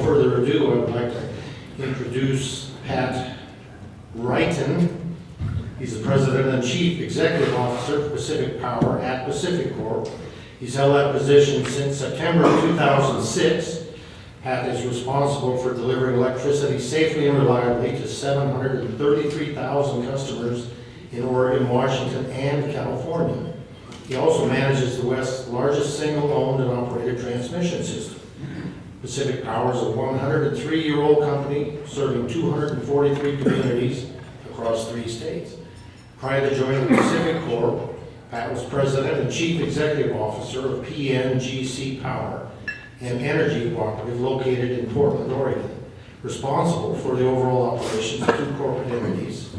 further ado, I would like to introduce Pat Reiten. He's the President and Chief Executive Officer of Pacific Power at PacifiCorp. He's held that position since September of 2006. Pat is responsible for delivering electricity safely and reliably to 733,000 customers in Oregon, Washington, and California. He also manages the West's largest single-owned and operated transmission system. Pacific Power is a 103-year-old company serving 243 communities across 3 states. Prior to joining PacifiCorp, Pat was President and Chief Executive Officer of PNGC Power, an energy cooperative located in Portland, Oregon, responsible for the overall operations of 2 corporate entities,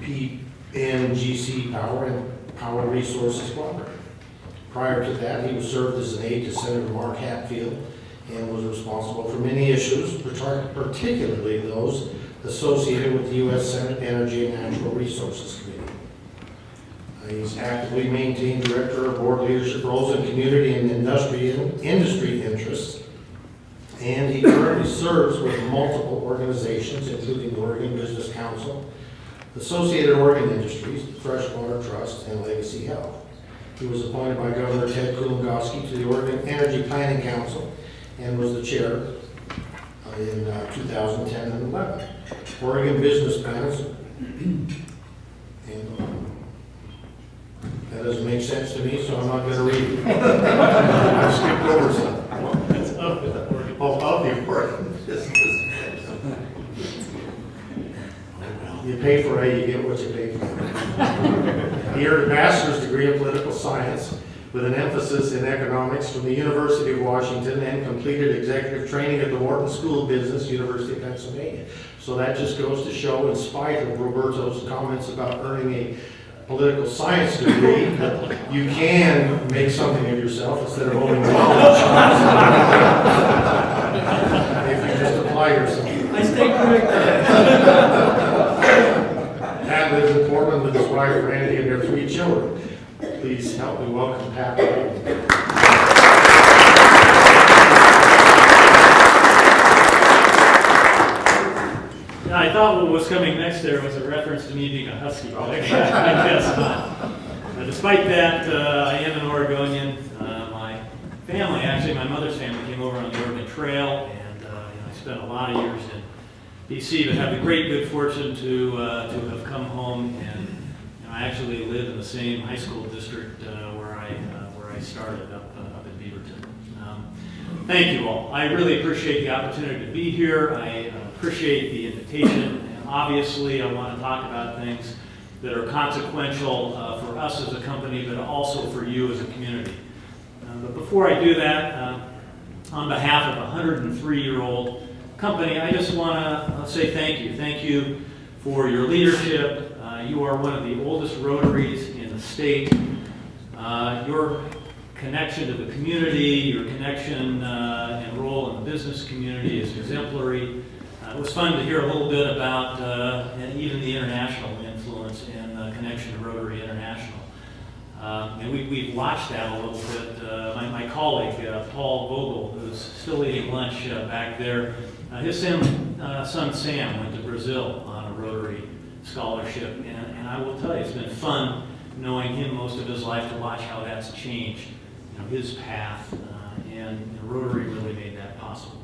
PNGC Power and Power Resources Cooperative. Prior to that, he was served as an aide to Senator Mark Hatfield and was responsible for many issues, particularly those associated with the U.S. Senate Energy and Natural Resources Committee. He's actively maintained Director of Board Leadership roles in community and industry interests, and he currently serves with multiple organizations, including the Oregon Business Council, Associated Oregon Industries, Freshwater Trust, and Legacy Health. He was appointed by Governor Ted Kulongoski to the Oregon Energy Planning Council and was the chair in 2010 and 11. Oregon business plans, and that doesn't make sense to me, so I'm not going to read it. I skipped over some. It's of the Oregon business. You pay for A, you get what you pay for. He earned a bachelor's degree in political science with an emphasis in economics from the University of Washington and completed executive training at the Wharton School of Business, University of Pennsylvania. So that just goes to show, in spite of Roberto's comments about earning a political science degree, that you can make something of yourself instead of owning college. If you just apply yourself. I stay corrected. Pat lives in Portland with his wife Randy and their 3 children. Please help me welcome Pat Reiten. I thought what was coming next there was a reference to me being a husky, but I guess not. Despite that, I am an Oregonian. My family, actually my mother's family, came over on the Oregon Trail, and I spent a lot of years in BC, but have the great good fortune to have come home, and I actually live in the same high school district where I started up in Beaverton. Thank you all. I really appreciate the opportunity to be here. I appreciate the invitation, and obviously I want to talk about things that are consequential for us as a company, but also for you as a community. But before I do that, on behalf of a 103-year-old company, I just want to say thank you. Thank you for your leadership. You are one of the oldest Rotaries in the state. Your connection to the community, your connection and role in the business community is exemplary. It was fun to hear a little bit about even the international influence and connection to Rotary International. And we've watched that a little bit. My colleague, Paul Vogel, who's still eating lunch back there, his son Sam went to Brazil on a Rotary scholarship, and I will tell you, it's been fun knowing him most of his life to watch how that's changed, his path, and Rotary really made that possible.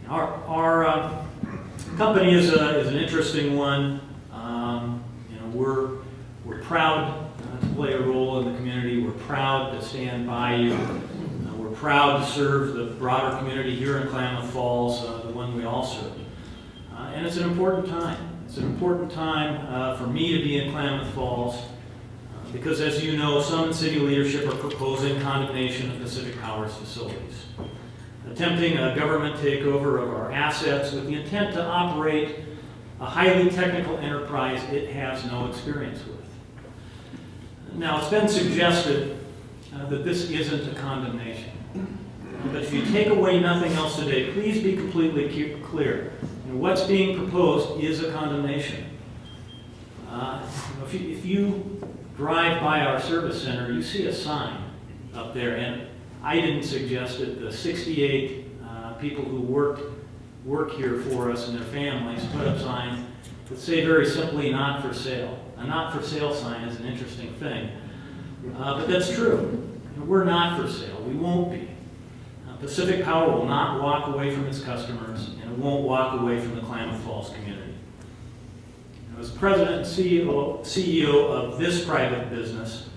Our company is an interesting one. We're proud to play a role in the community. We're proud to stand by you. We're proud to serve the broader community here in Klamath Falls, the one we all serve. And it's an important time. It's an important time for me to be in Klamath Falls because, as you know, some city leadership are proposing condemnation of Pacific Power's facilities, attempting a government takeover of our assets with the intent to operate a highly technical enterprise it has no experience with. Now, it's been suggested that this isn't a condemnation. But if you take away nothing else today, please be completely clear. What's being proposed is a condemnation. If you drive by our service center, you see a sign up there, and I didn't suggest it. The 68 people who work here for us and their families put up signs that say very simply, not for sale. A not for sale sign is an interesting thing, but that's true. We're not for sale. We won't be. Pacific Power will not walk away from its customers, and it won't walk away from the Klamath Falls community. As president and CEO of this private business,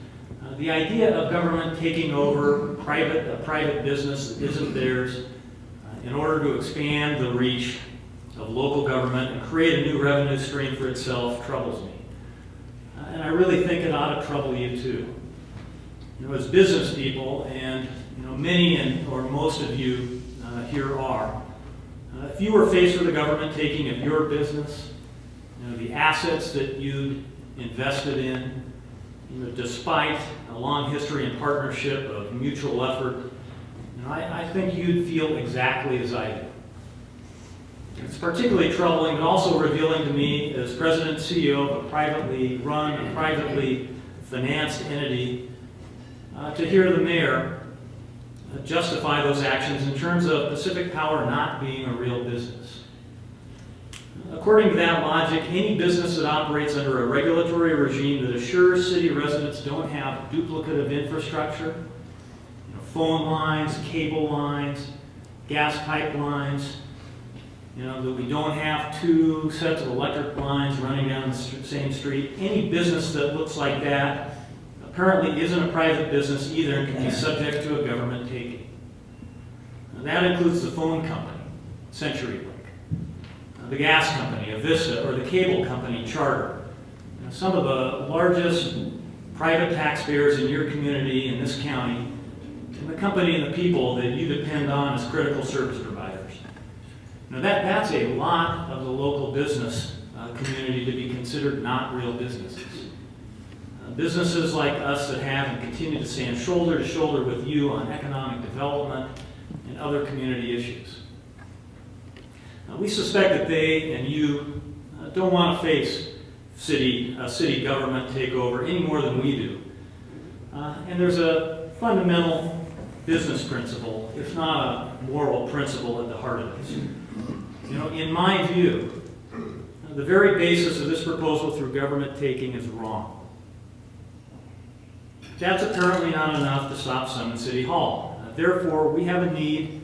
the idea of government taking over a private business that isn't theirs in order to expand the reach of local government and create a new revenue stream for itself troubles me. And I really think it ought to trouble you too. As business people, and many or most of you here are, if you were faced with the government taking of your business, the assets that you'd invested in, despite a long history and partnership of mutual effort, I think you'd feel exactly as I do. It's particularly troubling, but also revealing to me, as president and CEO of a privately run and privately financed entity, to hear the mayor justify those actions in terms of Pacific Power not being a real business. According to that logic, any business that operates under a regulatory regime that assures city residents don't have duplicative infrastructure, phone lines, cable lines, gas pipelines, that we don't have two sets of electric lines running down the same street, any business that looks like that apparently isn't a private business either and can be subject to a government taking. And that includes the phone company, CenturyLink, the gas company, Avista, or the cable company, Charter. Some of the largest private taxpayers in your community, in this county, and the company and the people that you depend on as critical service providers. That's a lot of the local business community to be considered not real businesses. Businesses like us that have and continue to stand shoulder to shoulder with you on economic development and other community issues. We suspect that they and you don't want to face city government takeover any more than we do. And there's a fundamental business principle, if not a moral principle, at the heart of this. In my view, the very basis of this proposal through government taking is wrong. That's apparently not enough to stop some in City Hall. Therefore, we have a need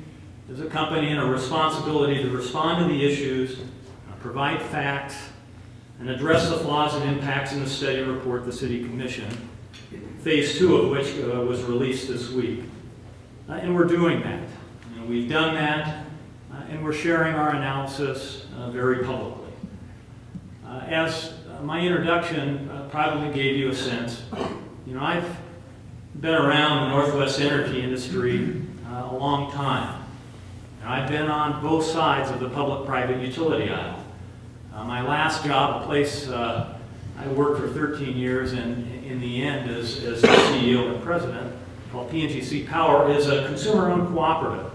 as a company and a responsibility to respond to the issues, provide facts, and address the flaws and impacts in the study report the City Commission, phase 2 of which was released this week. And we're doing that. We've done that, and we're sharing our analysis very publicly. As my introduction probably gave you a sense, I've been around the Northwest energy industry a long time. I've been on both sides of the public-private utility aisle. My last job, a place I worked for 13 years, and in the end as the CEO and president, called PNGC Power, is a consumer-owned cooperative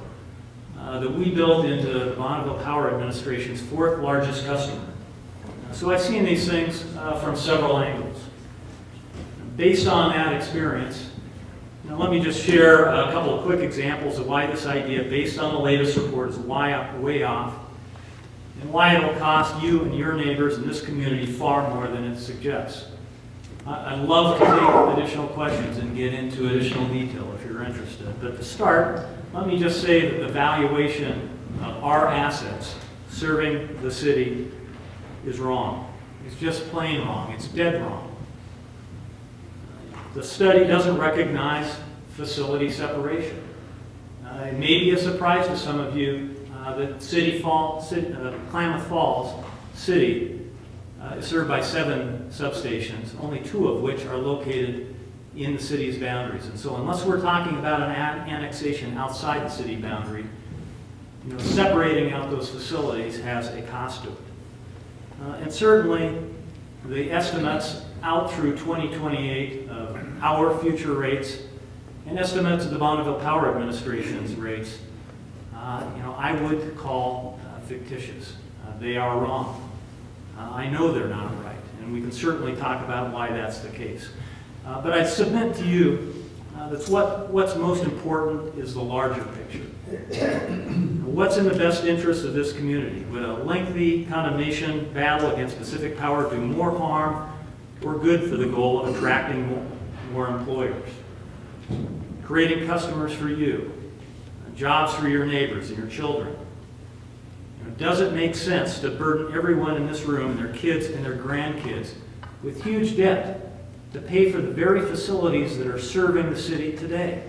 that we built into the Bonneville Power Administration's 4th largest customer. So I've seen these things from several angles. Based on that experience, let me just share a couple of quick examples of why this idea, based on the latest report, is way off, and why it will cost you and your neighbors in this community far more than it suggests. I'd love to take additional questions and get into additional detail if you're interested. But to start, let me just say that the valuation of our assets serving the city is wrong. It's just plain wrong. It's dead wrong. The study doesn't recognize facility separation. It may be a surprise to some of you that Klamath Falls City is served by 7 substations, only 2 of which are located in the city's boundaries. And so unless we're talking about an annexation outside the city boundary, separating out those facilities has a cost to it. And certainly the estimates out through 2028 of our future rates and estimates of the Bonneville Power Administration's rates, I would call fictitious. They are wrong. I know they're not right, and we can certainly talk about why that's the case. But I submit to you that what's most important is the larger picture. What's in the best interest of this community? Would a lengthy condemnation battle against Pacific Power do more harm or good for the goal of attracting more employers? Creating customers for you, jobs for your neighbors and your children. Does it make sense to burden everyone in this room and their kids and their grandkids with huge debt to pay for the very facilities that are serving the city today?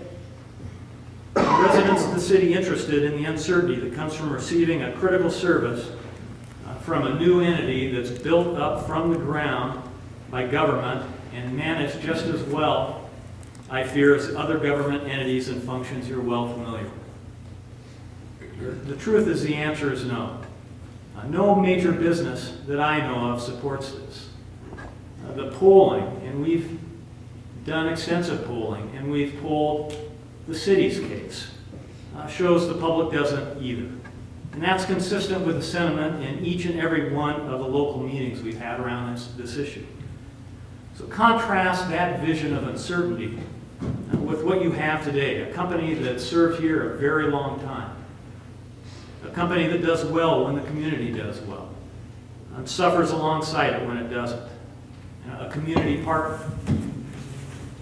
Are residents of the city interested in the uncertainty that comes from receiving a critical service from a new entity that's built up from the ground by government and managed just as well, I fear, as other government entities and functions you're well familiar with? The truth is, the answer is no. No major business that I know of supports this. The polling, and we've done extensive polling, and we've polled the city's case, shows the public doesn't either. And that's consistent with the sentiment in each and every one of the local meetings we've had around this issue. So contrast that vision of uncertainty with what you have today, a company that served here a very long time. A company that does well when the community does well, and suffers alongside it when it doesn't. A community partner.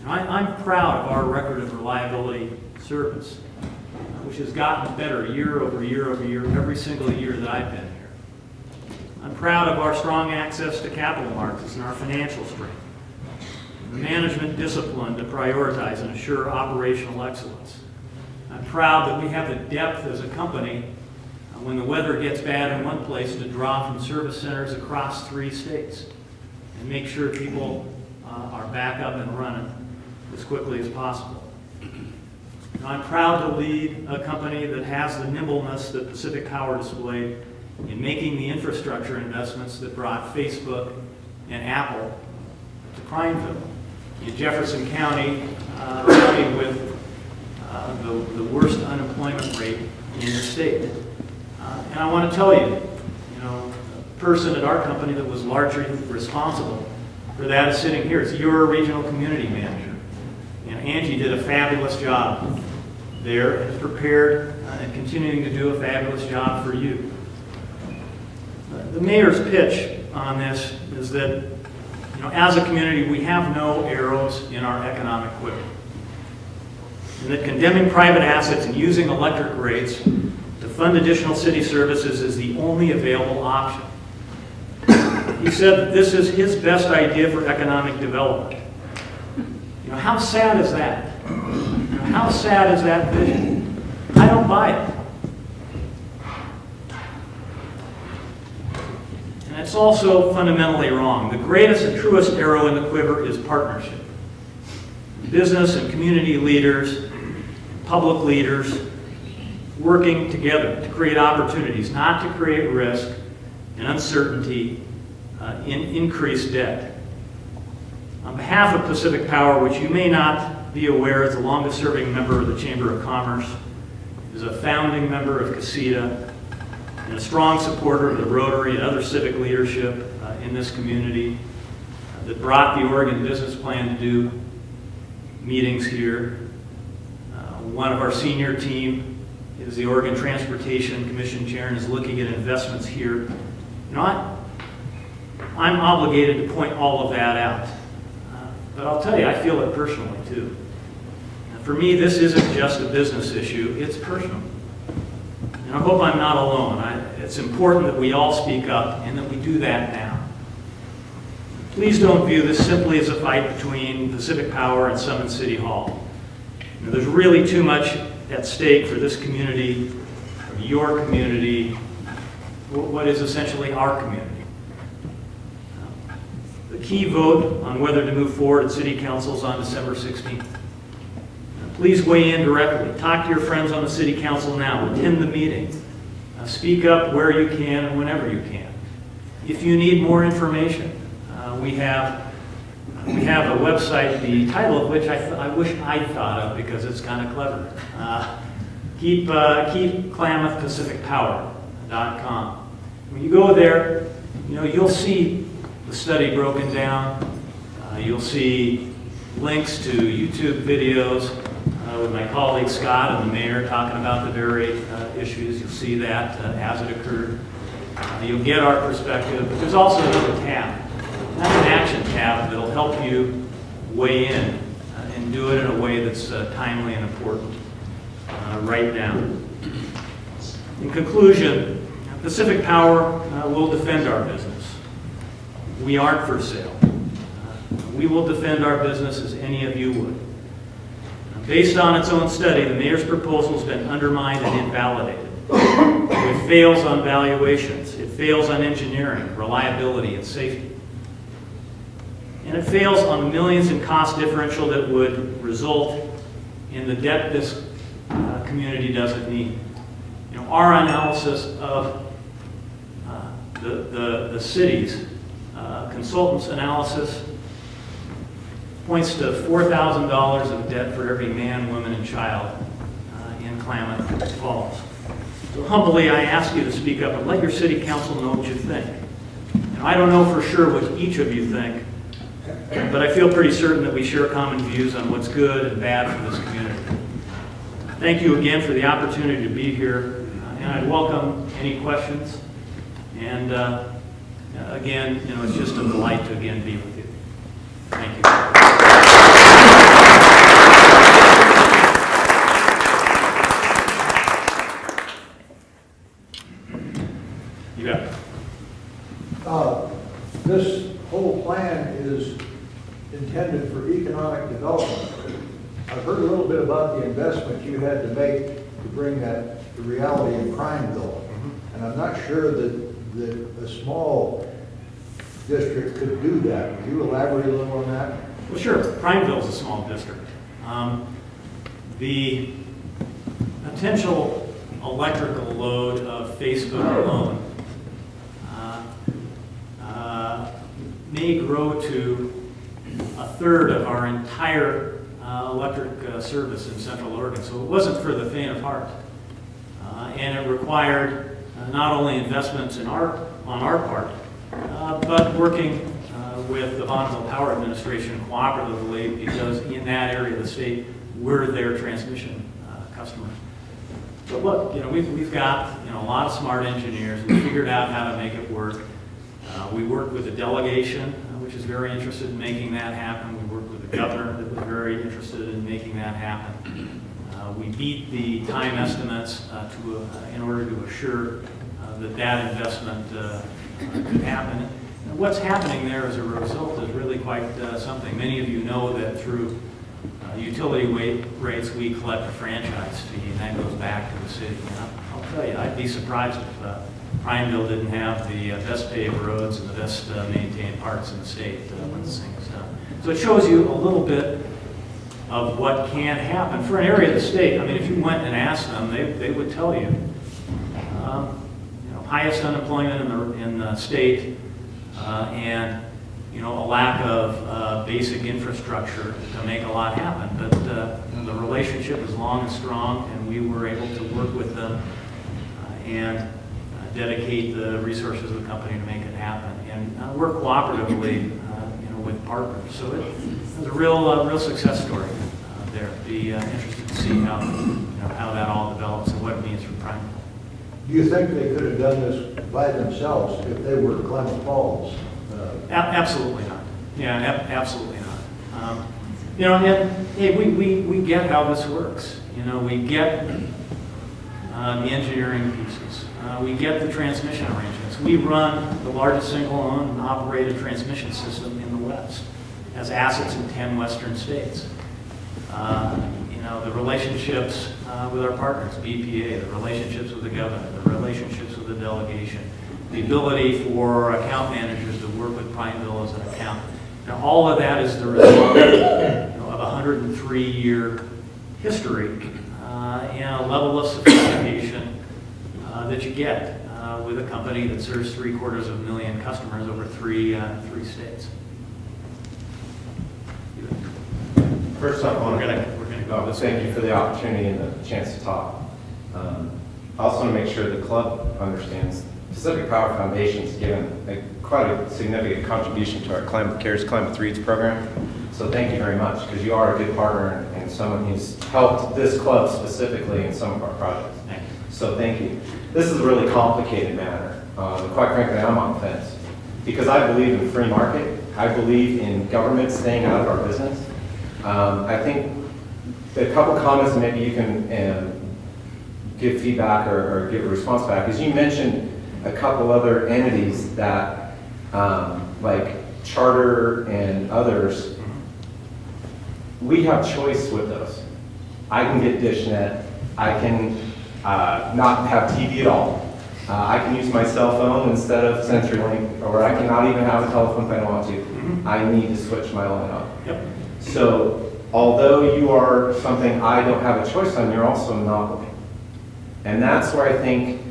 I'm proud of our record of reliability service, which has gotten better year over year over year, every single year that I've been here. I'm proud of our strong access to capital markets and our financial strength, the management discipline to prioritize and assure operational excellence. I'm proud that we have the depth as a company when the weather gets bad in one place to draw from service centers across 3 states and make sure people are back up and running as quickly as possible. I'm proud to lead a company that has the nimbleness that Pacific Power displayed in making the infrastructure investments that brought Facebook and Apple to Prineville in Jefferson County, with the worst unemployment rate in the state. And I want to tell you, a person at our company that was largely responsible for that is sitting here. It's your regional community manager. Angie did a fabulous job there and is prepared and continuing to do a fabulous job for you. The mayor's pitch on this is that, as a community, we have no arrows in our economic quiver. And that condemning private assets and using electric rates to fund additional city services is the only available option. He said that this is his best idea for economic development. How sad is that? How sad is that vision? I don't buy it. And it's also fundamentally wrong. The greatest and truest arrow in the quiver is partnership. Business and community leaders, public leaders, working together to create opportunities, not to create risk and uncertainty in increased debt. On behalf of Pacific Power, which you may not be aware is the longest-serving member of the Chamber of Commerce, is a founding member of CASITA, and a strong supporter of the Rotary and other civic leadership in this community that brought the Oregon Business Plan to do meetings here. One of our senior team is the Oregon Transportation Commission Chair and is looking at investments here. I'm obligated to point all of that out. But I'll tell you, I feel it personally too. And for me, this isn't just a business issue, it's personal. And I hope I'm not alone. It's important that we all speak up and that we do that now. Please don't view this simply as a fight between Pacific Power and Summit City Hall. There's really too much at stake for this community, for your community, what is essentially our community. The key vote on whether to move forward at City Council is on December 16th. Please weigh in directly. Talk to your friends on the City Council now. Attend the meeting. Speak up where you can and whenever you can. If you need more information, we have a website, the title of which I wish I'd thought of because it's kind of clever. Keep KlamathPacificPower.com. When you go there, you'll see the study broken down. You'll see links to YouTube videos. with my colleague Scott and the mayor talking about the very issues. You'll see that as it occurred. You'll get our perspective, but there's also another tab. That's an action tab that'll help you weigh in and do it in a way that's timely and important right now. In conclusion, Pacific Power will defend our business. We aren't for sale. We will defend our business as any of you would. Based on its own study, the mayor's proposal has been undermined and invalidated. It fails on valuations. It fails on engineering, reliability, and safety. And it fails on the millions in cost differential that would result in the debt this community doesn't need. You know, our analysis of the city's consultant's analysis points to $4,000 of debt for every man, woman, and child in Klamath Falls. So humbly, I ask you to speak up and let your city council know what you think. Now, I don't know for sure what each of you think, but I feel pretty certain that we share common views on what's good and bad for this community. Thank you again for the opportunity to be here, and I'd welcome any questions. And again, you know, it's just a delight to again be with you. Thank you. You got it. This whole plan is intended for economic development. I've heard a little bit about the investment you had to make to bring that to reality in Prineville. And I'm not sure that a small district could do that. Would you elaborate a little on that? Well, sure. Prineville is a small district. The potential electrical load of Facebook alone may grow to a third of our entire electric service in Central Oregon. So it wasn't for the faint of heart. And it required not only investments on our part, but working with the Bonneville Power Administration cooperatively, because in that area of the state, we're their transmission customer. But look, you know, we've got, you know, a lot of smart engineers. We figured out how to make it work. We worked with the delegation, which is very interested in making that happen. We worked with the governor that was very interested in making that happen. We beat the time estimates in order to assure that investment could happen. And what's happening there as a result is really quite something. Many of you know that through utility rates, we collect a franchise fee, and that goes back to the city. And I'll tell you, I'd be surprised if Prineville didn't have the best paved roads and the best maintained parks in the state when this thing is done. So it shows you a little bit of what can happen for an area of the state. I mean, if you went and asked them, they would tell you, highest unemployment in the state, and a lack of basic infrastructure to make a lot happen. But the relationship is long and strong, and we were able to work with them and dedicate the resources of the company to make it happen, and work cooperatively, with partners. So it's a real success story there. Be interested to see how that all develops and what it means for Prineville. Do you think they could have done this by themselves if they were Klamath Falls? Absolutely not. Yeah, absolutely not. And hey, we get how this works. We get the engineering pieces. We get the transmission arrangements. We run the largest single owned and operated transmission system in the West, has assets in 10 western states. The relationships with our partners, BPA, the relationships with the governor, the relationships with the delegation, the ability for account managers to work with Prineville as an account. All of that is the result of a 103-year history and a level of sophistication that you get with a company that serves 750,000 customers over three states. First off, we're gonna go. Thank you for the opportunity and the chance to talk. I also want to make sure the club understands Pacific Power Foundation has given quite a significant contribution to our Climate Cares, Climate Reads program. So thank you very much, because you are a good partner and someone who's helped this club specifically in some of our projects. Thank you. So thank you. This is a really complicated matter. Quite frankly, I'm on the fence. Because I believe in free market. I believe in government staying out of our business. I think a couple comments, maybe you can give feedback or give a response back, is you mentioned a couple other entities that, like Charter and others, we have choice with those. I can get DishNet. I can not have TV at all. I can use my cell phone instead of CenturyLink, or I cannot even have a telephone if I don't want to. I need to switch my line off. Yep. So, although you are something I don't have a choice on, you're also a monopoly. And that's where I think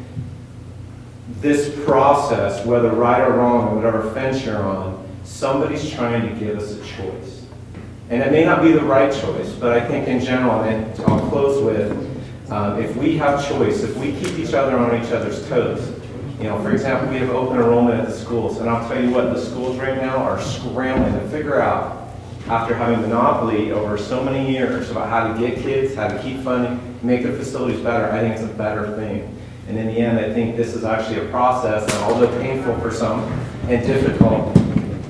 this process, whether right or wrong, or whatever fence you're on, somebody's trying to give us a choice. And it may not be the right choice, but I think in general, and I'll close with, if we have choice, if we keep each other on each other's toes, you know, for example, we have open enrollment at the schools, and I'll tell you what, the schools right now are scrambling to figure out, after having monopoly over so many years, about how to get kids, how to keep funding, make their facilities better. I think it's a better thing. And in the end, I think this is actually a process, and although painful for some and difficult,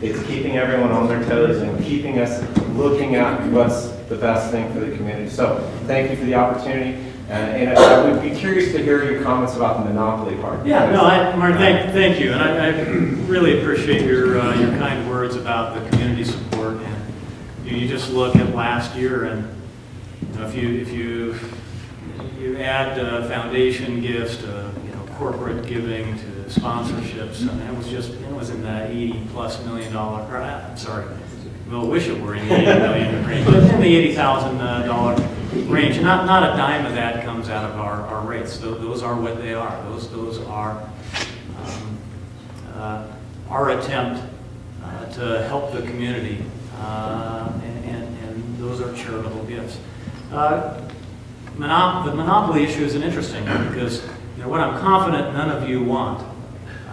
it's keeping everyone on their toes and keeping us looking at what's the best thing for the community. So thank you for the opportunity. And I would be curious to hear your comments about the monopoly part. Yeah, no, Mark, thank you, and I really appreciate your kind words about the community support. And you just look at last year, and you know, if you add foundation gifts to corporate giving to sponsorships, I mean, it was in the $80+ million. I'm sorry, we'll wish it were in the $80 million range, but in the $80,000 range. Not a dime of that comes out of our rates. Those are what they are. Those are our attempt to help the community, and those are charitable gifts. The monopoly issue is an interesting one because what I'm confident none of you want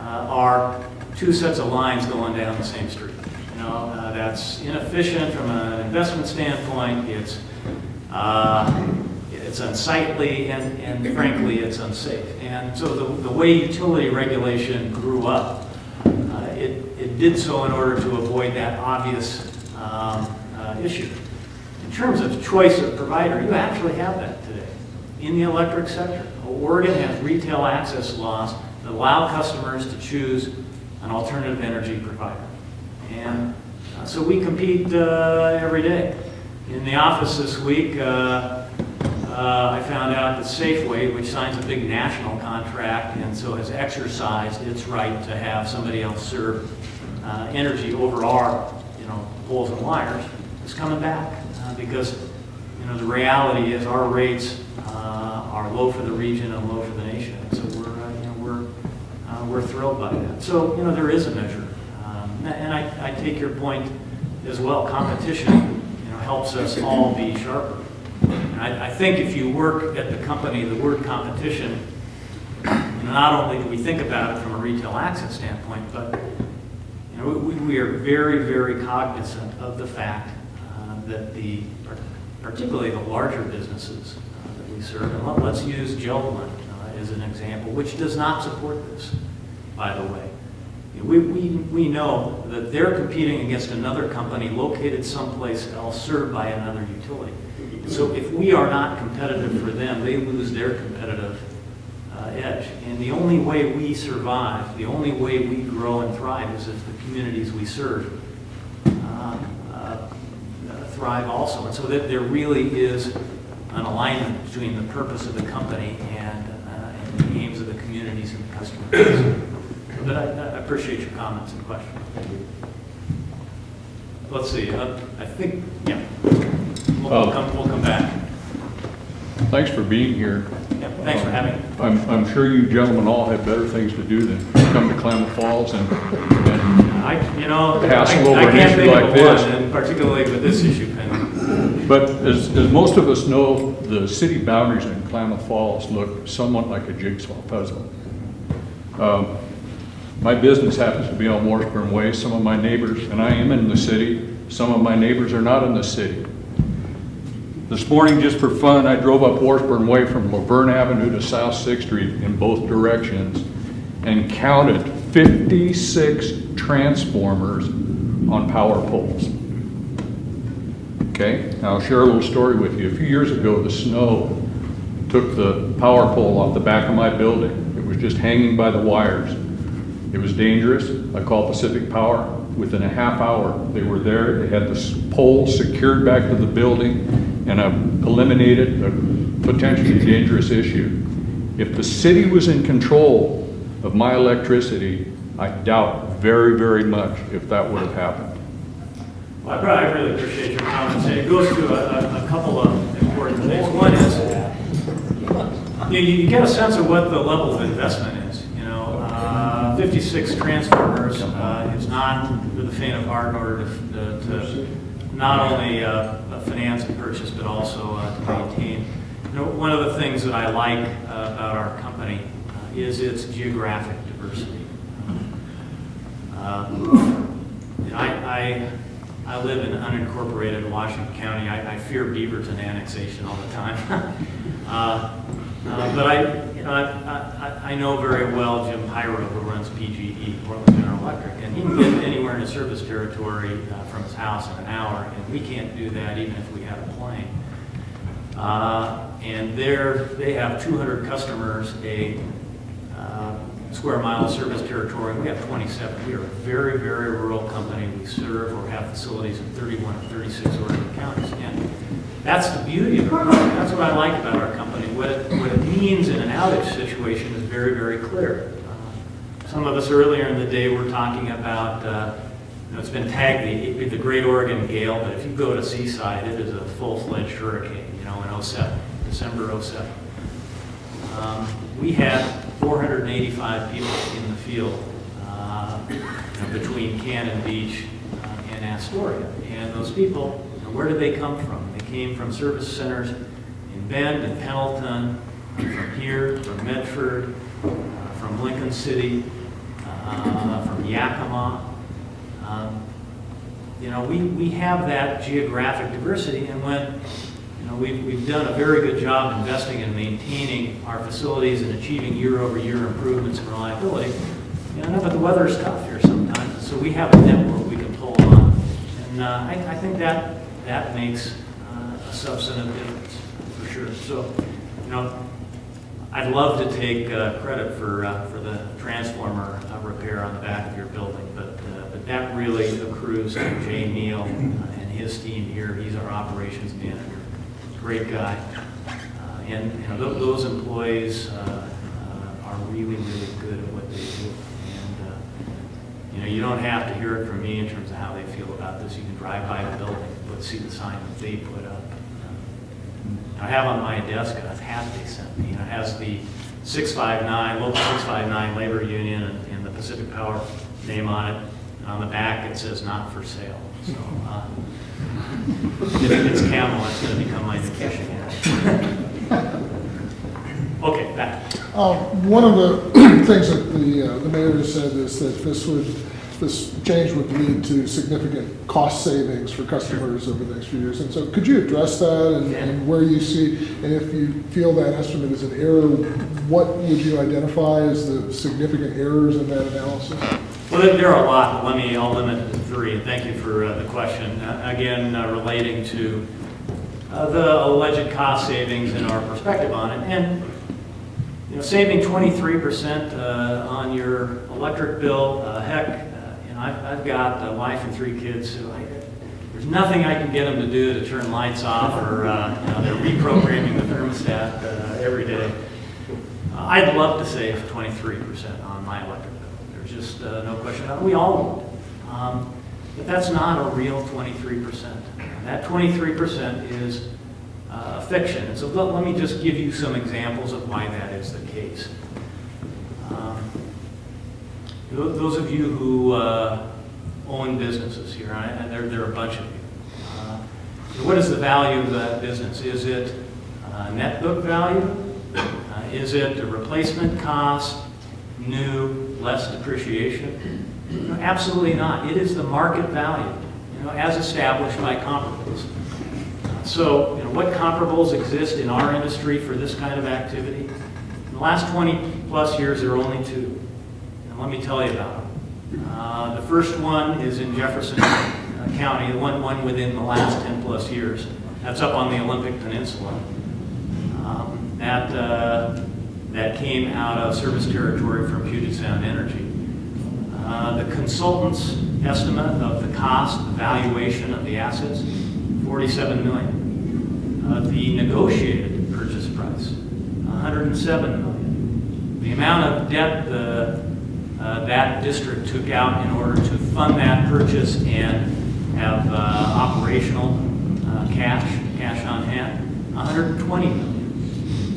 are two sets of lines going down the same street. That's inefficient from an investment standpoint. It's unsightly, and frankly, it's unsafe. And so the way utility regulation grew up, it did so in order to avoid that obvious issue. In terms of choice of provider, you actually have that today in the electric sector. Oregon has retail access laws that allow customers to choose an alternative energy provider. And so we compete every day. In the office this week, I found out that Safeway, which signs a big national contract and so has exercised its right to have somebody else serve energy over our poles and wires, is coming back because the reality is our rates are low for the region and low for the nation. So we're thrilled by that. So there is a measure, and I take your point as well. Competition helps us all be sharper. And I think if you work at the company, the word competition, not only do we think about it from a retail access standpoint, but we are very, very cognizant of the fact that particularly the larger businesses that we serve, and let's use Gelman as an example, which does not support this, by the way. We know that they're competing against another company located someplace else, served by another utility. So if we are not competitive for them, they lose their competitive edge. And the only way we survive, the only way we grow and thrive is if the communities we serve thrive also. And so that there really is an alignment between the purpose of the company and the aims of the communities and the customers. But I appreciate your comments and questions. Let's see. I think, yeah, we'll come back. Thanks for being here. Yeah, thanks for having me. I'm sure you gentlemen all have better things to do than come to Klamath Falls and hassle over an issue like this. And particularly with this issue pending. But as most of us know, the city boundaries in Klamath Falls look somewhat like a jigsaw puzzle. My business happens to be on Washburn Way. Some of my neighbors, and I am in the city, some of my neighbors are not in the city. This morning, just for fun, I drove up Washburn Way from Laverne Avenue to South 6th Street in both directions and counted 56 transformers on power poles. Okay, now I'll share a little story with you. A few years ago, the snow took the power pole off the back of my building. It was just hanging by the wires. It was dangerous. I called Pacific Power. Within a half hour, they were there. They had the pole secured back to the building, and I've eliminated a potentially dangerous issue. If the city was in control of my electricity, I doubt very, very much if that would have happened. Well, I really appreciate your comments. It goes to a couple of important things. One is, you get a sense of what the level of investment is. 56 transformers is not for the faint of heart in order to not only finance and purchase, but also to maintain. One of the things that I like about our company is its geographic diversity. I live in unincorporated Washington County. I fear Beaverton annexation all the time. But I know very well Jim Pyro, who runs PGE, Portland General Electric, and he can get anywhere in his service territory from his house in an hour, and we can't do that even if we had a plane. And they have 200 customers a square mile of service territory. We have 27. We are a very, very rural company. We serve or have facilities in 31 of 36 Oregon counties. And that's the beauty of it. That's what I like about our company. What it means in an outage situation is very, very clear. Some of us earlier in the day were talking about, it's been tagged the Great Oregon Gale, but if you go to Seaside, it is a full-fledged hurricane, in 07, December 07. We had 485 people in the field between Cannon Beach and Astoria. And those people, where did they come from? They came from service centers in Bend and Pendleton, from here, from Medford, from Lincoln City, from Yakima. We have that geographic diversity, and when we've done a very good job investing and maintaining our facilities and achieving year-over-year improvements in reliability. But the weather is tough here sometimes, so we have a network we can pull on, and I think that makes a substantive difference for sure. So, I'd love to take credit for the transformer repair on the back of your building, but that really accrues to Jay Neal and his team here. He's our operations manager. Great guy. And those employees are really, really good at what they do. And you don't have to hear it from me in terms of how they feel about this. You can drive by the building, see the sign that they put up. I have on my desk a hat they sent me. It has the 659, local 659 labor union and the Pacific Power name on it. And on the back it says "not for sale." So it's camel. It's going to become my new fishing hat. Okay, back. One of the things that the mayor has said is that this change would lead to significant cost savings for customers over the next few years. And so could you address that and where you see, and if you feel that estimate is an error, what would you identify as the significant errors in that analysis? Well, there are a lot, but I'll limit it to 3. And thank you for the question. Again, relating to the alleged cost savings and our perspective on it. And saving 23% on your electric bill, heck, I've got a wife and 3 kids, so there's nothing I can get them to do to turn lights off, or they're reprogramming the thermostat every day. I'd love to save 23% on my electric bill. There's just no question about it. We all would. But that's not a real 23%. That 23% is a fiction. And so let me just give you some examples of why that is the case. Those of you who own businesses here, and there are a bunch of you. What is the value of that business? Is it net book value? Is it a replacement cost, new, less depreciation? Absolutely not. It is the market value, as established by comparables. So, what comparables exist in our industry for this kind of activity? In the last 20 plus years, there are only two. And let me tell you about them. The first one is in Jefferson County, the one within the last 10 plus years. That's up on the Olympic Peninsula. That came out of service territory from Puget Sound Energy. The consultant's estimate of the cost, the valuation of the assets, $47 million. The negotiated purchase price, $107 million. The amount of debt that district took out in order to fund that purchase and have operational cash on hand, $120 million.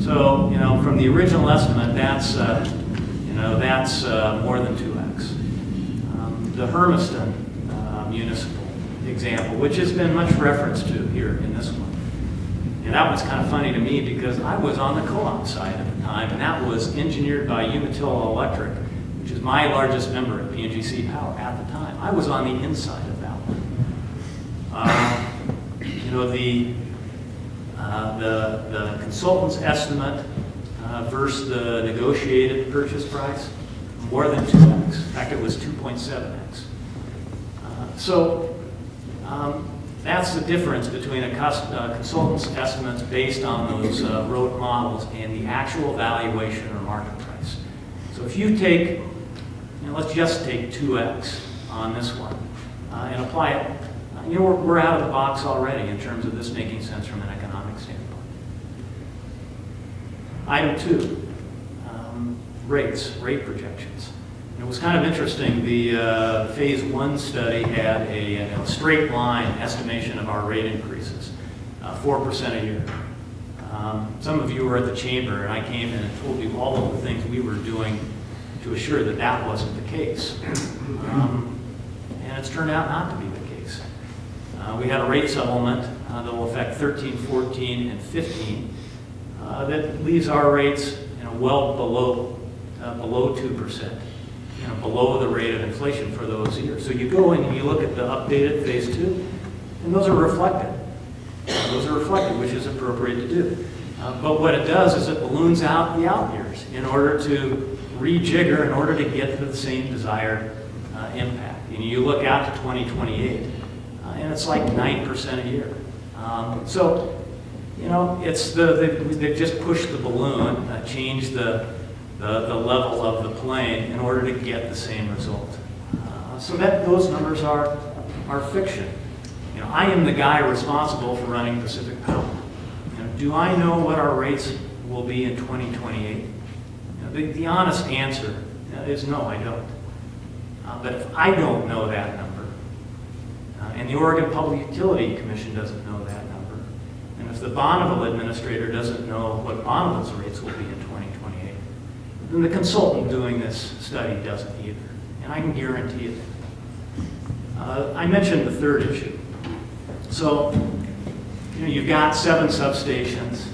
So, from the original estimate, that's more than 2x. The Hermiston municipal example, which has been much referenced to here in this one. And that was kind of funny to me because I was on the co-op side at the time, and that was engineered by Umatilla Electric, which is my largest member at PNGC Power at the time. I was on the inside of that one. The consultant's estimate versus the negotiated purchase price, more than 2x. In fact, it was 2.7x. That's the difference between a consultant's estimates based on those road models and the actual valuation or market price. So if you take, let's just take 2x on this one and apply it, we're out of the box already in terms of this making sense from an economic standpoint. Item 2, rate projections. It was kind of interesting. The phase 1 study had a straight line estimation of our rate increases, 4% a year. Some of you were at the chamber, and I came in and told you all of the things we were doing to assure that that wasn't the case. And it's turned out not to be the case. We had a rate supplement that will affect 13, 14, and 15 that leaves our rates well below 2%. Below the rate of inflation for those years. So you go and you look at the updated phase 2, and those are reflected. Which is appropriate to do. But what it does is it balloons out the out years in order to rejigger, in order to get to the same desired impact. You look out to 2028, and it's like 9% a year. They've just pushed the balloon, changed the level of the plane in order to get the same result. So that those numbers are fiction. I am the guy responsible for running Pacific Power. Do I know what our rates will be in 2028? The honest answer is no, I don't. But if I don't know that number, and the Oregon Public Utility Commission doesn't know that number, and if the Bonneville administrator doesn't know what Bonneville's rates will be in 2028, then the consultant doing this study doesn't either. And I can guarantee it. I mentioned the third issue. So, you've got 7 substations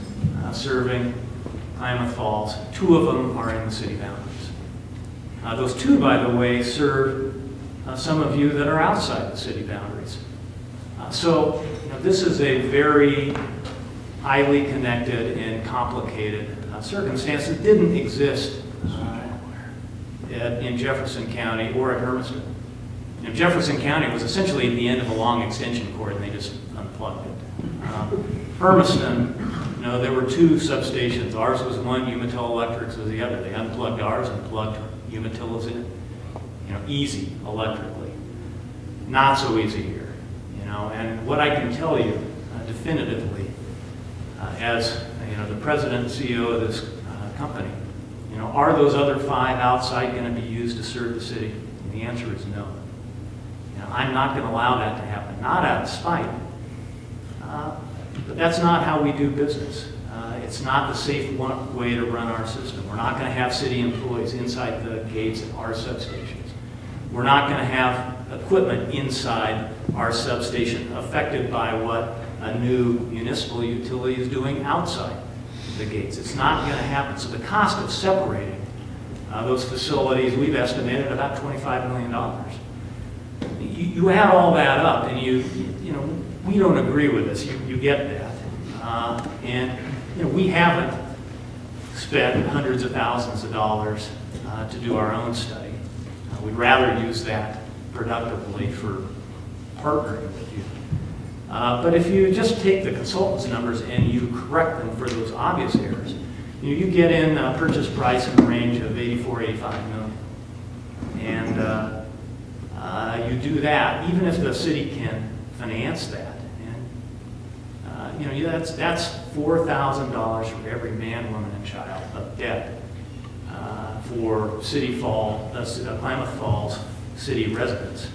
serving Klamath Falls. 2 of them are in the city boundaries. Those 2, by the way, serve some of you that are outside the city boundaries. This is a very highly connected and complicated circumstance that didn't exist in Jefferson County or at Hermiston. Jefferson County was essentially at the end of a long extension cord, and they just unplugged it. Hermiston, there were 2 substations. Ours was one, Umatilla Electric's was the other. They unplugged ours and plugged Umatilla's in. Easy electrically. Not so easy here. And what I can tell you definitively, as the president and CEO of this company, are those other 5 outside going to be used to serve the city? And the answer is no. I'm not going to allow that to happen. Not out of spite, but that's not how we do business. It's not the safe way to run our system. We're not going to have city employees inside the gates at our substations. We're not going to have equipment inside our substation affected by what a new municipal utility is doing outside the gates. It's not going to happen. So the cost of separating those facilities, we've estimated about $25 million. You add all that up, and we don't agree with this. You get that. And, we haven't spent hundreds of thousands of dollars to do our own study. We'd rather use that productively for partnering with you. But if you just take the consultant's numbers and you correct them for those obvious errors, you get in a purchase price in the range of 85 million. And you do that, even if the city can finance that. And that's $4,000 for every man, woman, and child of debt for Klamath Falls city residents.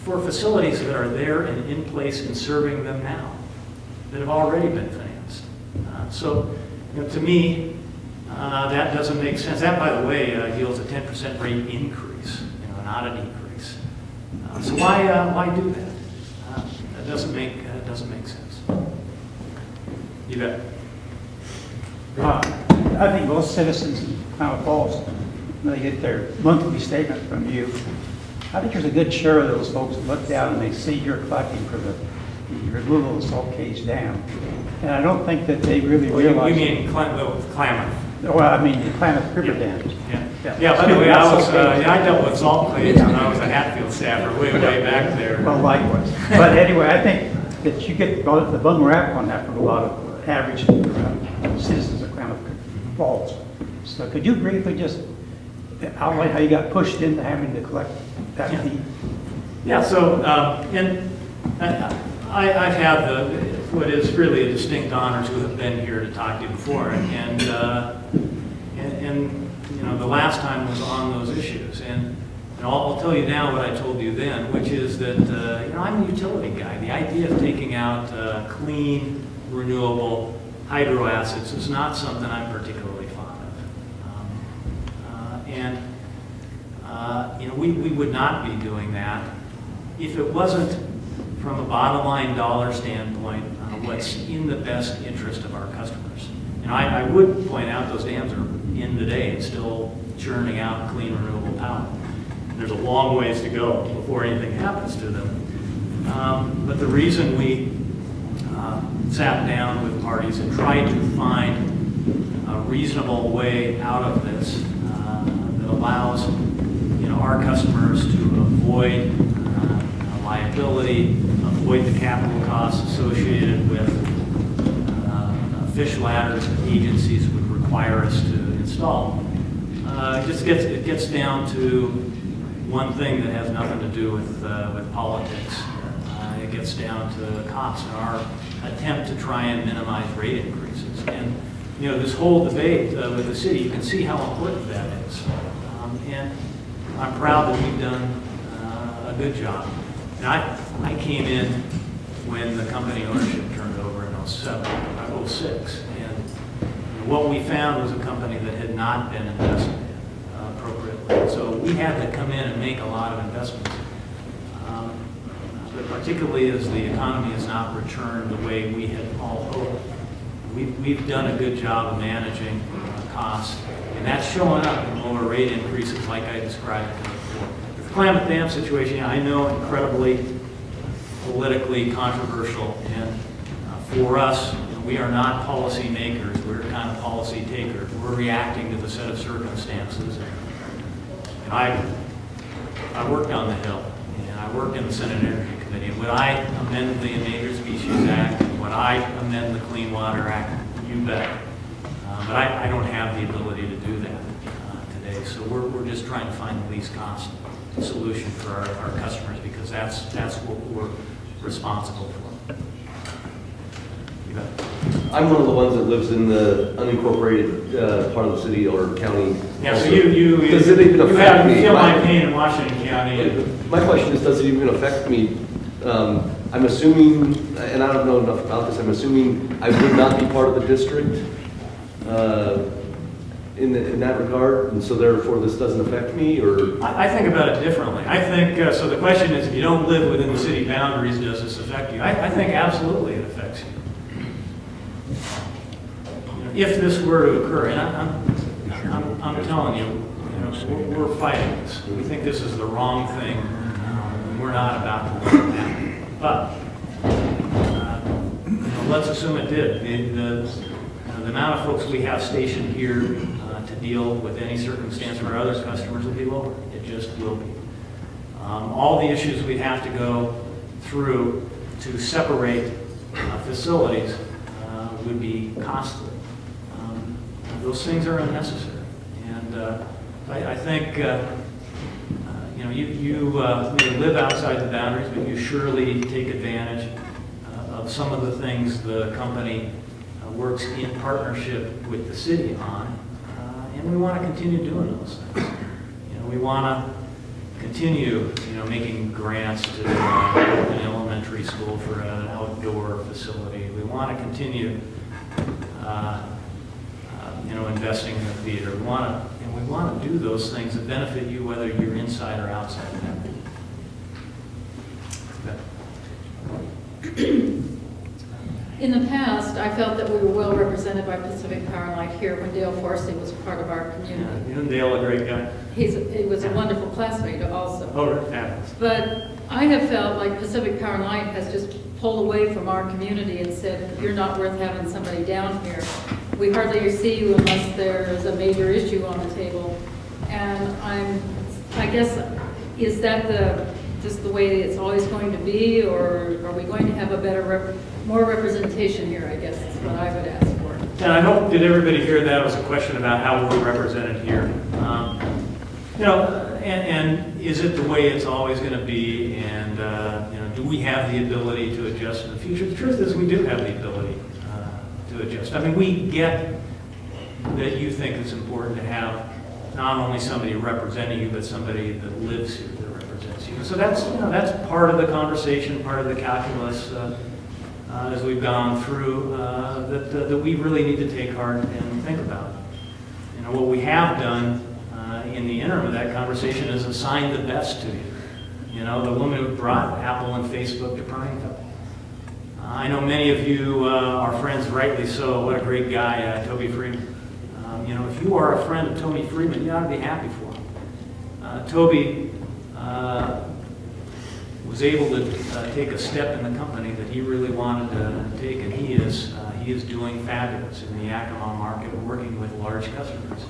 For facilities that are there and in place and serving them now, that have already been financed. So, to me, that doesn't make sense. That, by the way, yields a 10% rate increase, not a decrease. So why do that? That doesn't make sense. You bet. I think most citizens in Klamath Falls, when they get their monthly statement from you, I think there's a good share of those folks that look down and they see you're collecting for the removal of the Salt Cage Dam. And I don't think that they really realize... You mean Klamath? Well, I mean the Klamath River dams. Yeah, by the way, I dealt with Salt Cage when I was a Hatfield staffer way back there. Well, likewise. But anyway, I think that you get the bum rap on that from a lot of average citizens of Klamath Falls. So could you briefly just outline how you got pushed into having to collect that fee? Yeah, so, and I've had what is really a distinct honor to have been here to talk to you before, and the last time was on those issues, and I'll tell you now what I told you then, which is that I'm a utility guy. The idea of taking out clean, renewable hydro assets is not something I'm particularly fond of, we would not be doing that if it wasn't, from a bottom line dollar standpoint, what's in the best interest of our customers. I would point out those dams are in the day and still churning out clean renewable power. And there's a long ways to go before anything happens to them. But the reason we sat down with parties and tried to find a reasonable way out of this that allows our customers to avoid liability, avoid the capital costs associated with fish ladders that agencies would require us to install. It gets down to one thing that has nothing to do with politics. It gets down to costs and our attempt to try and minimize rate increases. And this whole debate with the city, you can see how important that is. And I'm proud that we've done a good job. And I came in when the company ownership turned over in 06, and what we found was a company that had not been invested in appropriately. So we had to come in and make a lot of investments, but particularly as the economy has not returned the way we had all hoped. We've done a good job of managing costs, and that's showing up in lower rate increases like I described before. The Klamath Dam situation, I know, incredibly politically controversial, and for us, we are not policy makers, we're kind of policy takers. We're reacting to the set of circumstances. And I worked on the Hill, and I worked in the Senate Energy Committee. Would I amend the Endangered Species Act? Would I amend the Clean Water Act? You bet. But I don't have the ability to do that today. So we're just trying to find the least cost solution for our customers, because that's what we're responsible for. You bet. I'm one of the ones that lives in the unincorporated part of the city or county. Yeah, so also. you Does it even affect me? feel my pain in Washington County. My question is, does it even affect me? I'm assuming, and I don't know enough about this, I'm assuming I would not be part of the district in that regard, and so therefore this doesn't affect me, or? I think about it differently. I think, so the question is, if you don't live within the city boundaries, does this affect you? I think absolutely it affects you. If this were to occur, and I'm telling you, we're fighting this. We think this is the wrong thing. We're not about to let it happen. But let's assume it did. The amount of folks we have stationed here to deal with any circumstance for other customers will be lower. It just will be. All the issues we have to go through to separate facilities would be costly. Those things are unnecessary. And I think you may live outside the boundaries, but you surely take advantage of some of the things the company works in partnership with the city on, and we want to continue doing those things. We want to continue, making grants to an elementary school for an outdoor facility. We want to continue, investing in the theater. We want to do those things that benefit you, whether you're inside or outside of that. In the past, I felt that we were well represented by Pacific Power and Light here when Dale Forsey was part of our community. Isn't Dale a great guy? He was a wonderful classmate also. Oh, fabulous. But I have felt like Pacific Power and Light has just pulled away from our community and said, you're not worth having somebody down here. We hardly see you unless there's a major issue on the table. And I guess, is that just the way it's always going to be, or are we going to have a better, more representation here, I guess is what I would ask for. And I hope, did everybody hear that? It was a question about how we're represented here. And is it the way it's always going to be? And, do we have the ability to adjust in the future? The truth is we do have the ability to adjust. I mean, we get that you think it's important to have not only somebody representing you, but somebody that lives here that represents you. So that's part of the conversation, part of the calculus as we've gone through that we really need to take heart and think about. What we have done in the interim of that conversation is assign the best to you. The woman who brought Apple and Facebook to Prineville. I know many of you are friends, rightly so. What a great guy, Toby Freeman. If you are a friend of Tony Freeman, you ought to be happy for him. Toby was able to take a step in the company that he really wanted to take, and he is doing fabulous in the Yakima market, working with large customers,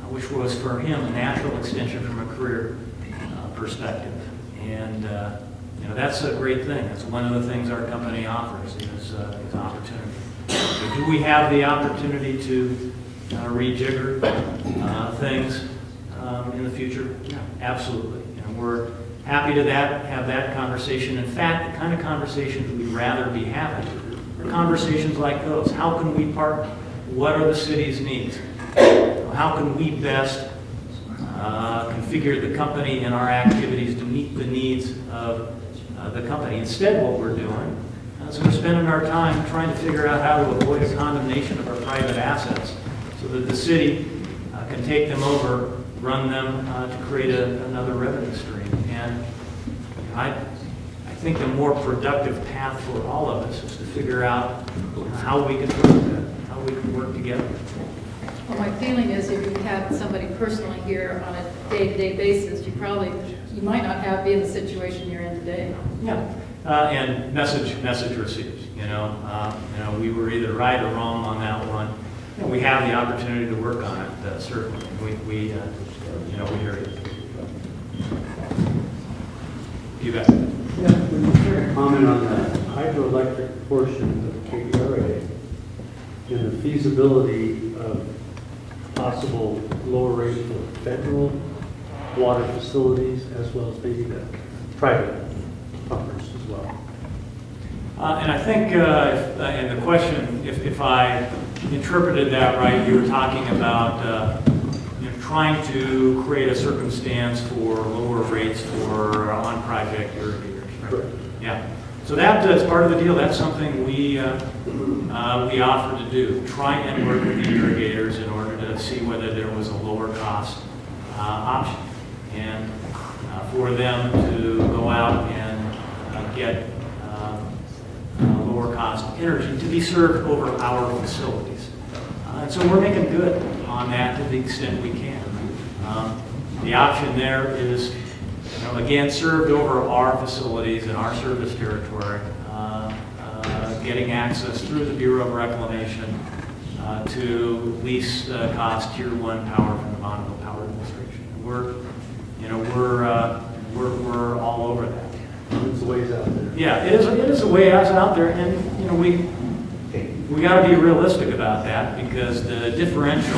which was for him a natural extension from a career perspective. And that's a great thing. That's one of the things our company offers is opportunity. Do we have the opportunity to rejigger things in the future? Yeah, absolutely. We're happy to have that conversation. In fact, the kind of conversations we'd rather be having are conversations like those. How can we partner? What are the city's needs? How can we best configure the company and our activities to meet the needs of the company? Instead, what we're doing is we're spending our time trying to figure out how to avoid a condemnation of our private assets so that the city can take them over, run them to create another revenue stream. And I think the more productive path for all of us is to figure out how we can work together. Well, my feeling is if you had somebody personally here on a day-to-day basis, you might not be in the situation you're in today. Yeah, and message received. We were either right or wrong on that one. We have the opportunity to work on it. Certainly, we hear you. You bet. Yeah, would you care to comment on the hydroelectric portion of KPRA and the feasibility of possible lower rate for federal water facilities as well as maybe the private pumpers as well? And I think, and the question, if I interpreted that right, you were talking about trying to create a circumstance for lower rates for on-project irrigators. Right? Correct. Yeah. So that is part of the deal. That's something we offer to do. Try and work with the irrigators in order to see whether there was a lower cost option, and for them to go out and get lower cost energy to be served over our facilities. And so we're making good on that to the extent we can. The option there is, again, served over our facilities and our service territory, getting access through the Bureau of Reclamation to lease cost Tier 1 power from the Bonneville Power Administration. We're all over that. It's a ways out there. Yeah, it is a way out there, and we got to be realistic about that because the differential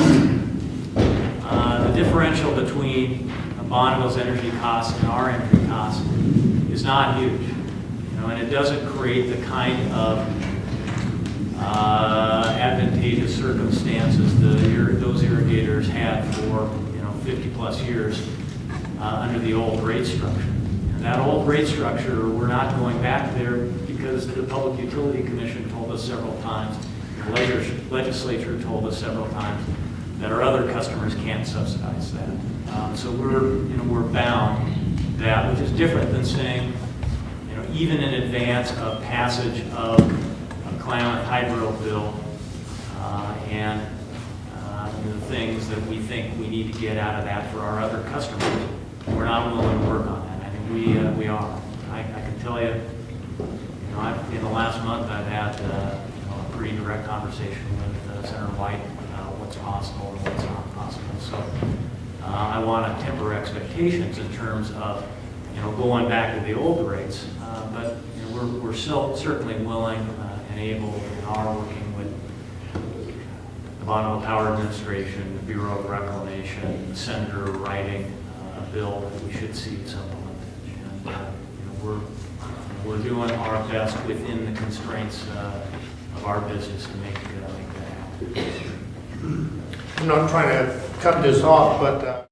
between Bonneville's energy costs and our energy costs is not huge, and it doesn't create the kind of advantageous circumstances those irrigators had for 50+ years under the old rate structure. And that old rate structure, we're not going back there because the Public Utility Commission told us several times, the legislature told us several times that our other customers can't subsidize that. So we're bound that, which is different than saying, even in advance of passage of a Klamath hydro bill and the things that we think we need to get out of that for our other customers, we're not willing to work on that. I think we are. I can tell you, in the last month I've had a pretty direct conversation with Senator White about what's possible and what's not possible. So I want to temper expectations in terms of going back to the old rates, but we're still certainly willing and able and are working with the Bonneville Power Administration, the Bureau of Reclamation, Senator Reiten a bill that we should see at some point. And we're doing our best within the constraints of our business to make that happen. I'm not trying to cut this off, but